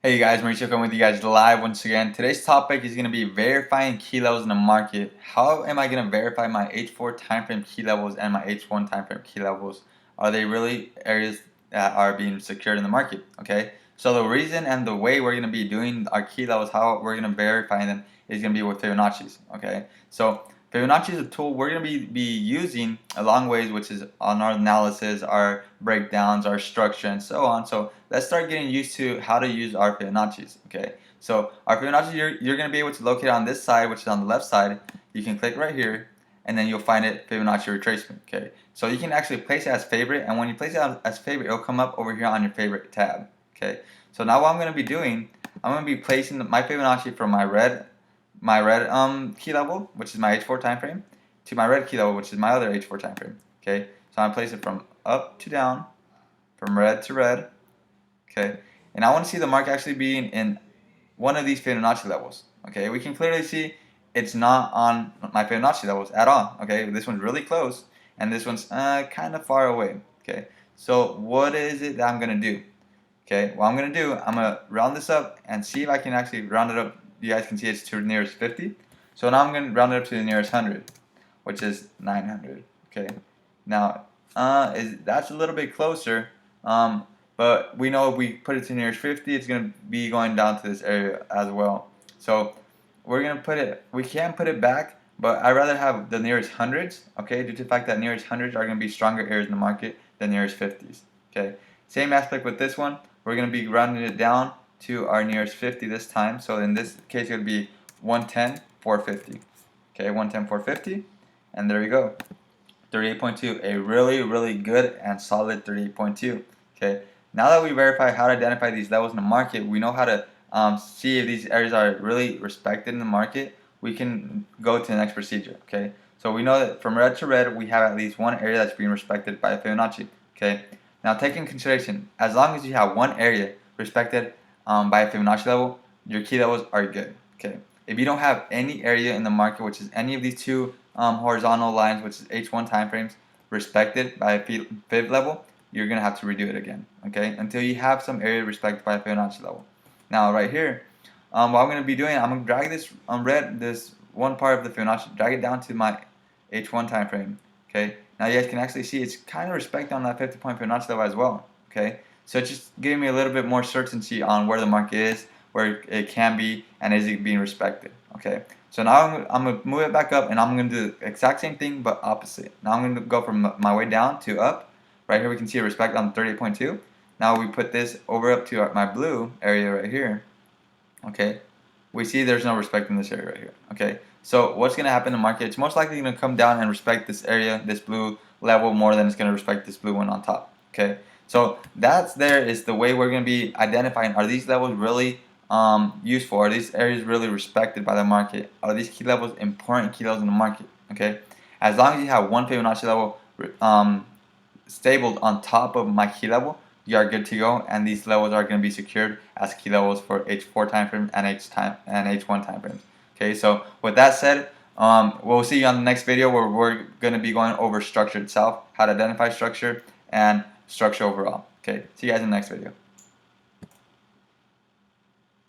Hey guys, Mauricio coming with you guys live once again. Today's topic is going to be verifying key levels in the market. How am I going to verify my H4 timeframe key levels and my H1 timeframe key levels? Are they really areas that are being secured in the market? Okay, so the reason and the way we're going to be doing our key levels, how we're going to verify them, is going to be with Fibonacci's. Okay, so Fibonacci is a tool we're going to be using a long ways, which is on our analysis, our breakdowns, our structure, and so on. So let's start getting used to how to use our Fibonacci's. Okay, so our Fibonacci, you're going to be able to locate it on this side, which is on the left side. You can click right here, and then you'll find it Fibonacci retracement. Okay, so you can actually place it as favorite, and when you place it as favorite, it'll come up over here on your favorite tab. Okay, so now what I'm going to be doing, I'm going to be placing my Fibonacci from my red key level, which is my H4 time frame, to my red key level, which is my other H4 time frame. Okay, so I'm placing it from up to down, from red to red. Okay, and I want to see the market actually being in one of these Fibonacci levels. Okay, we can clearly see it's not on my Fibonacci levels at all. Okay, this one's really close, and this one's kind of far away. Okay, so what is it that I'm gonna do? Okay, what I'm gonna do, I'm gonna round this up and see if I can actually round it up. You guys can see it's to the nearest 50. So now I'm gonna round it up to the nearest 100, which is 900. Okay, now that's a little bit closer. But we know if we put it to the nearest 50, it's gonna be going down to this area as well. So we're gonna put it. We can put it back, but I'd rather have the nearest hundreds. Okay, due to the fact that nearest hundreds are gonna be stronger areas in the market than nearest 50s. Okay, same aspect with this one. We're going to be rounding it down to our nearest 50 this time. So in this case, it would be 110, 450. Okay, 110, 450. And there you go. 38.2. A really, really good and solid 38.2. Okay, now that we verify how to identify these levels in the market, we know how to see if these areas are really respected in the market. We can go to the next procedure. Okay, so we know that from red to red, we have at least one area that's being respected by Fibonacci. Okay. Now, take in consideration, as long as you have one area respected by a Fibonacci level, your key levels are good. Okay. If you don't have any area in the market, which is any of these two horizontal lines, which is H1 timeframes, respected by a Fib level, you're gonna have to redo it again. Okay, until you have some area respected by a Fibonacci level. Now, right here, what I'm gonna be doing, I'm gonna drag this this one part of the Fibonacci, drag it down to my H1 time frame. Okay, now you guys can actually see it's kind of respect on that 50-point Fibonacci level as well. Okay, so it's just giving me a little bit more certainty on where the market is, where it can be, and is it being respected. Okay, so now I'm gonna move it back up, and I'm gonna do the exact same thing but opposite. Now I'm gonna go from my way down to up. Right here we can see a respect on 38.2. Now we put this over up to my blue area right here. Okay, we see there's no respect in this area right here. Okay, so what's going to happen in the market? It's most likely going to come down and respect this area, this blue level, more than it's going to respect this blue one on top. Okay, so that's there is the way we're going to be identifying, are these levels really useful? Are these areas really respected by the market? Are these key levels important key levels in the market? Okay, as long as you have one Fibonacci level stable on top of my key level, you are good to go, and these levels are going to be secured as key levels for H4 time frame and H1 time frames. Okay, so with that said, we'll see you on the next video where we're going to be going over structure itself, how to identify structure and structure overall. Okay, see you guys in the next video.